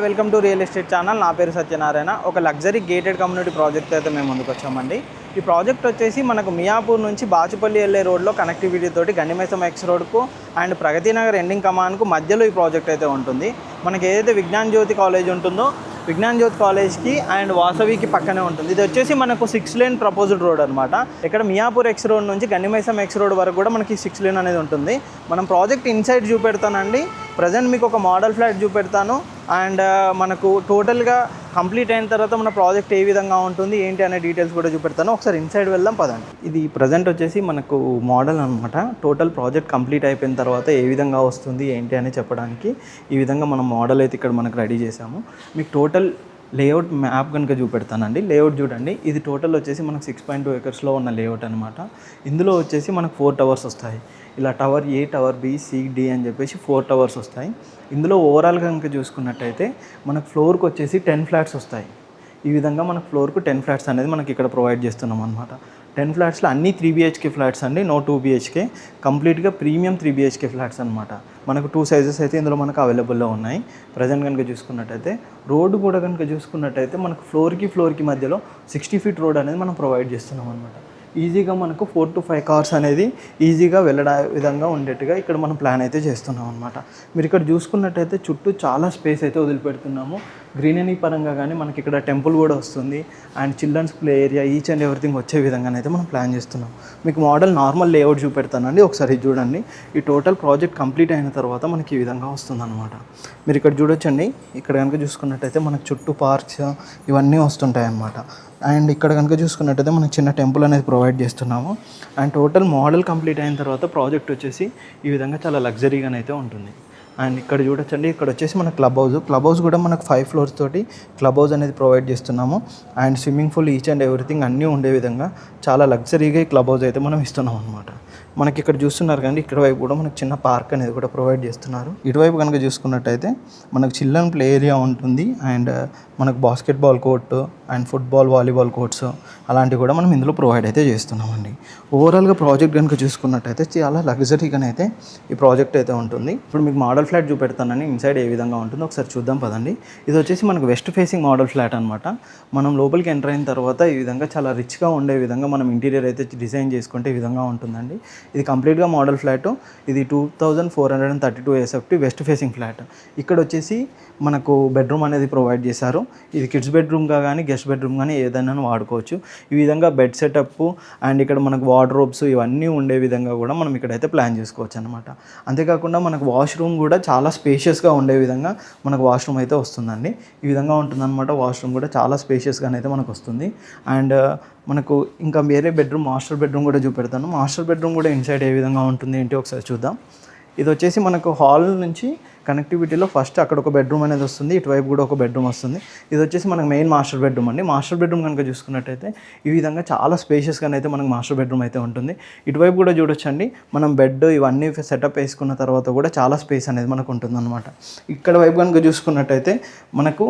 Welcome to real estate channel. నా పేరు సత్యనారాయణ. ఒక లగ్జరీ గేటెడ్ కమ్యూనిటీ ప్రాజెక్ట్ అయితే మేము ముందుకు వచ్చామండి. ఈ ప్రాజెక్ట్ వచ్చేసి మనకు మియాపూర్ నుంచి బాచుపల్లి వెళ్ళే రోడ్లో కనెక్టివిటీ తోటి గండిమైసం ఎక్స్ రోడ్కు అండ్ ప్రగతి నగర్ ఎండింగ్ కమాన్కు మధ్యలో ఈ ప్రాజెక్ట్ అయితే ఉంటుంది. మనకి ఏదైతే విజ్ఞాన్ జ్యోతి కాలేజ్ ఉంటుందో విజ్ఞాన్ జ్యోతి కాలేజ్కి అండ్ వాసవికి పక్కనే ఉంటుంది. ఇది వచ్చేసి మనకు 6 లేన్ ప్రపోజ్డ్ రోడ్ అనమాట. ఇక్కడ మియాపూర్ ఎక్స్ రోడ్ నుంచి గండిమైసం ఎక్స్ రోడ్ వరకు కూడా మనకి 6 లేన్ అనేది ఉంటుంది. మనం ప్రాజెక్ట్ ఇన్సైడ్ చూపెడతానండి. ప్రజెంట్ మీకు ఒక మోడల్ ఫ్లాట్ చూపెడతాను అండ్ మనకు టోటల్గా కంప్లీట్ అయిన తర్వాత మన ప్రాజెక్ట్ ఏ విధంగా ఉంటుంది ఏంటి అనే డీటెయిల్స్ కూడా చూపెడతాను. ఒకసారి ఇన్సైడ్ వెళ్దాం పదండి. ఇది ప్రజెంట్ వచ్చేసి మనకు మోడల్ అనమాట. టోటల్ ప్రాజెక్ట్ కంప్లీట్ అయిపోయిన తర్వాత ఏ విధంగా వస్తుంది ఏంటి అని చెప్పడానికి ఈ విధంగా మనం మోడల్ అయితే ఇక్కడ మనకు రెడీ చేసాము. మీకు టోటల్ లేఅవుట్ మ్యాప్ కనుక చూపెడతానండి. లేఅవుట్ చూడండి. ఇది టోటల్ వచ్చేసి మనకు 6.2 acres ఉన్న లేఅవుట్ అనమాట. ఇందులో వచ్చేసి మనకు 4 towers వస్తాయి. ఇలా టవర్ ఏ, టవర్ బి, సి, డి అని చెప్పేసి 4 towers వస్తాయి. ఇందులో ఓవరాల్గా కనుక చూసుకున్నట్టయితే మనకు ఫ్లోర్కి వచ్చేసి 10 flats వస్తాయి. ఈ విధంగా మనకు ఫ్లోర్కు 10 flats అనేది మనకి ఇక్కడ ప్రొవైడ్ చేస్తున్నాం అనమాట. 10 ఫ్లాట్స్లో అన్నీ 3 BHK ఫ్లాట్స్ అండి, నో 2 BHK. కంప్లీట్గా ప్రీమియం 3 BHK ఫ్లాట్స్ అనమాట. మనకు 2 సైజెస్ అయితే ఇందులో మనకు అవైలబుల్లో ఉన్నాయి. ప్రజెంట్ కనుక చూసుకున్నట్టయితే రోడ్డు కూడా కనుక చూసుకున్నట్టయితే మనకు ఫ్లోర్కి మధ్యలో 60 feet రోడ్ అనేది మనం ప్రొవైడ్ చేస్తున్నాం అనమాట. ఈజీగా మనకు 4 to 5 cars అనేది ఈజీగా వెళ్ళడా విధంగా ఉండేట్టుగా ఇక్కడ మనం ప్లాన్ అయితే చేస్తున్నాం అనమాట. మీరు ఇక్కడ చూసుకున్నట్టయితే చుట్టూ చాలా స్పేస్ అయితే వదిలిపెడుతున్నాము. గ్రీనరీ పరంగా కానీ మనకి ఇక్కడ టెంపుల్ కూడా వస్తుంది and children's play area each and everything వచ్చే విధంగానైతే మనం ప్లాన్ చేస్తున్నాం. మీకు మోడల్ నార్మల్ లేఅవుట్ చూపెడతానండి. ఒకసారి చూడండి. ఈ టోటల్ ప్రాజెక్ట్ కంప్లీట్ అయిన తర్వాత మనకి ఈ విధంగా వస్తుందన్నమాట. మీరు ఇక్కడ చూడొచ్చండి. ఇక్కడ కనుక చూసుకున్నట్టయితే మనకు చుట్టూ పార్క్స్ ఇవన్నీ వస్తుంటాయి అన్నమాట. అండ్ ఇక్కడ కనుక చూసుకున్నట్టయితే మనకి చిన్న టెంపుల్ అనేది ప్రొవైడ్ చేస్తున్నాము. అండ్ టోటల్ మోడల్ కంప్లీట్ అయిన తర్వాత ప్రాజెక్ట్ వచ్చేసి ఈ విధంగా చాలా లగ్జరీగానైతే ఉంటుంది. అండ్ ఇక్కడ చూడొచ్చండి. ఇక్కడ వచ్చేసి మన క్లబ్ హౌస్ కూడా మనకు 5 floors తోటి క్లబ్ హౌస్ అనేది ప్రొవైడ్ చేస్తున్నాము. And swimming pool each and everything అన్నీ ఉండే విధంగా చాలా లగ్జరీగా ఈ క్లబ్ హౌస్ అయితే మనం ఇస్తున్నాం అనమాట. మనకి ఇక్కడ చూస్తున్నారు కానీ ఇక్కడ వైపు కూడా మనకు చిన్న పార్క్ అనేది కూడా ప్రొవైడ్ చేస్తున్నారు. ఇటువైపు కనుక చూసుకున్నట్టయితే మనకు చిల్డ్రన్ ప్లే ఏరియా ఉంటుంది అండ్ మనకు basketball court and football, volleyball courts అలాంటివి కూడా మనం ఇందులో ప్రొవైడ్ అయితే చేస్తున్నామండి. ఓవరాల్గా ప్రాజెక్ట్ కనుక చూసుకున్నట్టయితే చాలా లగ్జరీగానైతే ఈ ప్రాజెక్ట్ అయితే ఉంటుంది. ఇప్పుడు మీకు మోడల్ ఫ్లాట్ చూపెడతానని ఇన్సైడ్ ఏ విధంగా ఉంటుందో ఒకసారి చూద్దాం పదండి. ఇది వచ్చేసి మనకు వెస్ట్ ఫేసింగ్ మోడల్ ఫ్లాట్ అనమాట. మనం లోపలికి ఎంటర్ అయిన తర్వాత ఈ విధంగా చాలా రిచ్గా ఉండే విధంగా మనం ఇంటీరియర్ అయితే డిజైన్ చేసుకుంటే ఈ విధంగా ఉంటుందండి. ఇది కంప్లీట్గా మోడల్ ఫ్లాట్. ఇది 2432 SFT వెస్ట్ ఫేసింగ్ ఫ్లాట్. ఇక్కడ వచ్చేసి మనకు బెడ్రూమ్ అనేది ప్రొవైడ్ చేశారు. ఇది కిడ్స్ బెడ్రూమ్గా కానీ గెస్ట్ బెడ్రూమ్ కానీ ఏదైనా వాడుకోవచ్చు. ఈ విధంగా బెడ్ సెటప్ అండ్ ఇక్కడ మనకు వార్డ్రోబ్స్ ఇవన్నీ ఉండే విధంగా కూడా మనం ఇక్కడైతే ప్లాన్ చేసుకోవచ్చు అనమాట. అంతేకాకుండా మనకు వాష్రూమ్ కూడా చాలా స్పేషియస్గా ఉండే విధంగా మనకు వాష్రూమ్ అయితే వస్తుందండి. ఈ విధంగా ఉంటుందన్నమాట. వాష్రూమ్ కూడా చాలా స్పేషియస్గానైతే మనకు వస్తుంది. అండ్ మనకు ఇంకా వేరే బెడ్రూమ్ మాస్టర్ బెడ్రూమ్ కూడా చూపెడతాను. మాస్టర్ బెడ్రూమ్ కూడా ఇన్సైడ్ ఏ విధంగా ఉంటుంది ఏంటి ఒకసారి చూద్దాం. ఇది వచ్చేసి మనకు హాల్ నుంచి కనెక్టివిటీలో ఫస్ట్ అక్కడ ఒక బెడ్రూమ్ అనేది వస్తుంది. ఇటువైపు కూడా ఒక బెడ్రూమ్ వస్తుంది. ఇది వచ్చేసి మనకు మెయిన్ మాస్టర్ బెడ్రూమ్ అండి. మాస్టర్ బెడ్రూమ్ కనుక చూసుకున్నట్టయితే ఈ విధంగా చాలా స్పేషియస్గానైతే మనకు మాస్టర్ బెడ్రూమ్ అయితే ఉంటుంది. ఇటువైపు కూడా చూడొచ్చండి. మనం బెడ్ ఇవన్నీ సెటప్ వేసుకున్న తర్వాత కూడా చాలా స్పేస్ అనేది మనకు ఉంటుంది అనమాట. ఇక్కడ వైపు కనుక చూసుకున్నట్టయితే మనకు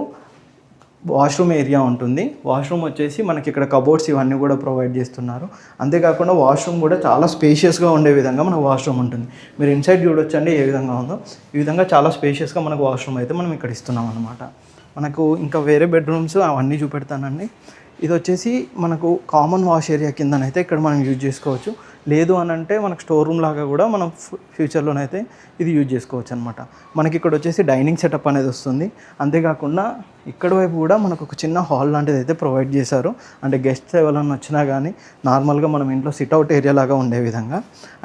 వాష్రూమ్ ఏరియా ఉంటుంది. వాష్రూమ్ వచ్చేసి మనకి ఇక్కడ కబోర్డ్స్ ఇవన్నీ కూడా ప్రొవైడ్ చేస్తున్నారు. అంతేకాకుండా వాష్రూమ్ కూడా చాలా స్పేషియస్గా ఉండే విధంగా మనకు వాష్రూమ్ ఉంటుంది. మీరు ఇన్సైడ్ చూడొచ్చండి ఏ విధంగా ఉందో. ఈ విధంగా చాలా స్పేషియస్గా మనకు వాష్రూమ్ అయితే మనం ఇక్కడ ఇస్తున్నాం అనమాట. మనకు ఇంకా వేరే బెడ్రూమ్స్ అవన్నీ చూపెడతానండి. ఇది వచ్చేసి మనకు కామన్ వాష్ ఏరియా కిందనైతే ఇక్కడ మనం యూజ్ చేసుకోవచ్చు. లేదు అని అంటే మనకు స్టోర్ రూమ్ లాగా కూడా మనం ఫ్యూచర్లోనైతే ఇది యూజ్ చేసుకోవచ్చు అనమాట. మనకి ఇక్కడ వచ్చేసి డైనింగ్ సెటప్ అనేది వస్తుంది. అంతేకాకుండా ఇక్కడ వైపు కూడా మనకు ఒక చిన్న హాల్ లాంటిది అయితే ప్రొవైడ్ చేశారు. అంటే గెస్ట్స్ ఎవరైనా వచ్చినా కానీ నార్మల్గా మనం ఇంట్లో సిట్అవుట్ ఏరియా లాగా ఉండే విధంగా.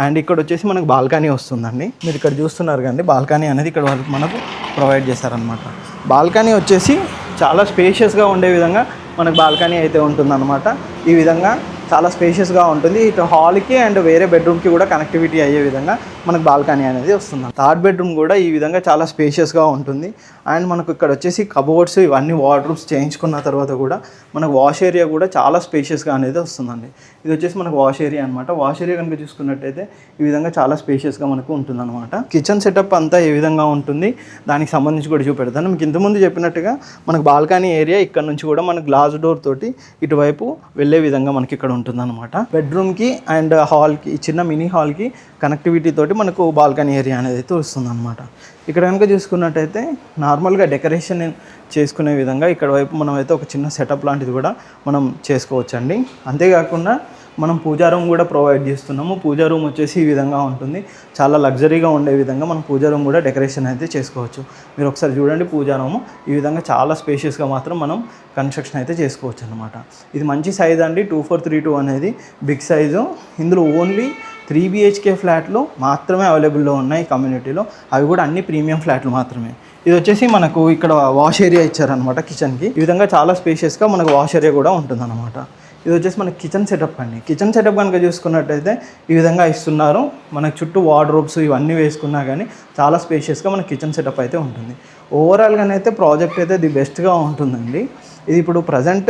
అండ్ ఇక్కడ వచ్చేసి మనకు బాల్కనీ వస్తుందండి. మీరు ఇక్కడ చూస్తున్నారు కానీ బాల్కనీ అనేది ఇక్కడ వరకు మనకు ప్రొవైడ్ చేశారనమాట. బాల్కనీ వచ్చేసి చాలా స్పేషియస్గా ఉండే విధంగా మనకు బాల్కనీ అయితే ఉంటుందన్నమాట. ఈ విధంగా చాలా స్పేషియస్గా ఉంటుంది. ఇటు హాల్కి అండ్ వేరే బెడ్రూమ్కి కూడా కనెక్టివిటీ అయ్యే విధంగా మనకు బాల్కనీ అనేది వస్తుంది. థర్డ్ బెడ్రూమ్ కూడా ఈ విధంగా చాలా స్పేషియస్గా ఉంటుంది. అండ్ మనకు ఇక్కడ వచ్చేసి కబోర్డ్స్ ఇవన్నీ వార్డ్రోబ్స్ చేయించుకున్న తర్వాత కూడా మనకు వాష్ ఏరియా కూడా చాలా స్పేషియస్గా అనేది వస్తుందండి. ఇది వచ్చేసి మనకు వాష్ ఏరియా అనమాట. వాష్ ఏరియా కనుక చూసుకున్నట్టయితే ఈ విధంగా చాలా స్పేషియస్గా మనకు ఉంటుందన్నమాట. కిచెన్ సెటప్ అంతా ఏ విధంగా ఉంటుంది దానికి సంబంధించి కూడా చూపెడతాను. మీకు ఇంతకుముందు చెప్పినట్టుగా మనకు బాల్కనీ ఏరియా ఇక్కడ నుంచి కూడా మనకు గ్లాస్ డోర్ తోటి ఇటువైపు వెళ్ళే విధంగా మనకి ఇక్కడ ఉంటుందన్నమాట. బెడ్రూమ్కి అండ్ హాల్కి, చిన్న మినీ హాల్కి కనెక్టివిటీ తోటి మనకు బాల్కనీ ఏరియా అనేది అయితే వస్తుందన్నమాట. ఇక్కడ కనుక చూసుకున్నట్టయితే నార్మల్గా డెకరేషన్ చేసుకునే విధంగా ఇక్కడ వైపు మనం అయితే ఒక చిన్న సెటప్ లాంటిది కూడా మనం చేసుకోవచ్చండి. అంతేకాకుండా మనం పూజా రూమ్ కూడా ప్రొవైడ్ చేస్తున్నాము. పూజా రూమ్ వచ్చేసి ఈ విధంగా ఉంటుంది. చాలా లగ్జరీగా ఉండే విధంగా మనం పూజా రూమ్ కూడా డెకరేషన్ అయితే చేసుకోవచ్చు. మీరు ఒకసారి చూడండి, పూజా రూమ్ ఈ విధంగా చాలా స్పేషియస్గా మాత్రం మనం కన్స్ట్రక్షన్ అయితే చేసుకోవచ్చు అనమాట. ఇది మంచి సైజ్ అండి. 2432 అనేది బిగ్ సైజు. ఇందులో ఓన్లీ 3 BHK ఫ్లాట్లు మాత్రమే అవైలబుల్లో ఉన్నాయి కమ్యూనిటీలో. అవి కూడా అన్ని ప్రీమియం ఫ్లాట్లు మాత్రమే. ఇది వచ్చేసి మనకు ఇక్కడ వాష్ ఏరియా ఇచ్చారనమాట కిచెన్కి. ఈ విధంగా చాలా స్పేషియస్గా మనకు వాష్ ఏరియా కూడా ఉంటుందన్నమాట. ఇది వచ్చేసి మనకి కిచెన్ సెటప్ అండి. కిచెన్ సెటప్ కనుక చూసుకున్నట్టయితే ఈ విధంగా ఇస్తున్నారు. మనకు చుట్టూ వార్డ్రోబ్స్ ఇవన్నీ వేసుకున్నా కానీ చాలా స్పేషియస్గా మనకి కిచెన్ సెటప్ అయితే ఉంటుంది. ఓవరాల్గానైతే ప్రాజెక్ట్ అయితే ది బెస్ట్గా ఉంటుందండి. ఇది ఇప్పుడు ప్రజెంట్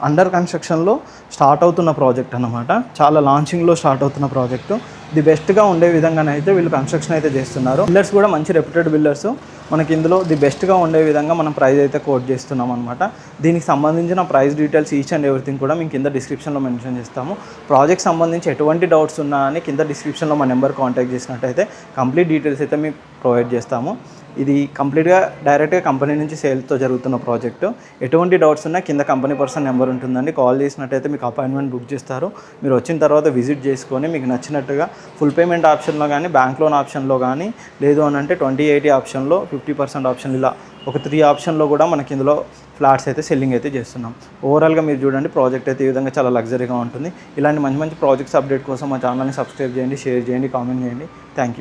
అండర్ కన్స్ట్రక్షన్లో స్టార్ట్ అవుతున్న ప్రాజెక్ట్ అన్నమాట. చాలా లాంచింగ్లో స్టార్ట్ అవుతున్న ప్రాజెక్టు. ది బెస్ట్గా ఉండే విధంగానైతే వీళ్ళు కన్స్ట్రక్షన్ అయితే చేస్తున్నారు. బిల్డర్స్ కూడా మంచి రెప్యూటెడ్ బిల్డర్స్. మనకి ఇందులో ది బెస్ట్గా ఉండే విధంగా మనం ప్రైస్ అయితే కోట్ చేస్తున్నాం అనమాట. దీనికి సంబంధించిన price details each and everything కూడా మేము కింద డిస్క్రిప్షన్లో మెన్షన్ చేస్తాము. ప్రాజెక్ట్ సంబంధించి ఎటువంటి డౌట్స్ ఉన్నా అని కింద డిస్క్రిప్షన్లో మా నెంబర్ కాంటాక్ట్ చేసినట్టయితే కంప్లీట్ డీటెయిల్స్ అయితే మేము ప్రొవైడ్ చేస్తాము. ఇది కంప్లీట్గా డైరెక్ట్గా కంపెనీ నుంచి సేల్తో జరుగుతున్న ప్రాజెక్టు. ఎటువంటి డౌట్స్ ఉన్నా కింద కంపెనీ పర్సన్ నెంబర్ ఉంటుందండి. కాల్ చేసినట్టయితే మీకు అపాయింట్మెంట్ బుక్ చేస్తారు. మీరు వచ్చిన తర్వాత విజిట్ చేసుకొని మీకు నచ్చినట్టుగా ఫుల్ పేమెంట్ ఆప్షన్లో కానీ, బ్యాంక్ లోన్ ఆప్షన్లో కానీ, లేదు అని అంటే 20/80 ఆప్షన్లో, 50% ఆప్షన్, ఇలా ఒక 3 ఆప్షన్లో కూడా మనకి ఇందులో ఫ్లాట్స్ అయితే సెల్లింగ్ అయితే చేస్తున్నాం. ఓవరాల్గా మీరు చూడండి, ప్రాజెక్ట్ అయితే ఈ విధంగా చాలా లగ్జరీగా ఉంటుంది. ఇలాంటి మంచి మంచి ప్రాజెక్ట్స్ అప్డేట్ కోసం మా ఛానల్ని సబ్స్క్రైబ్ చేయండి, షేర్ చేయండి, కామెంట్ చేయండి. Thank you.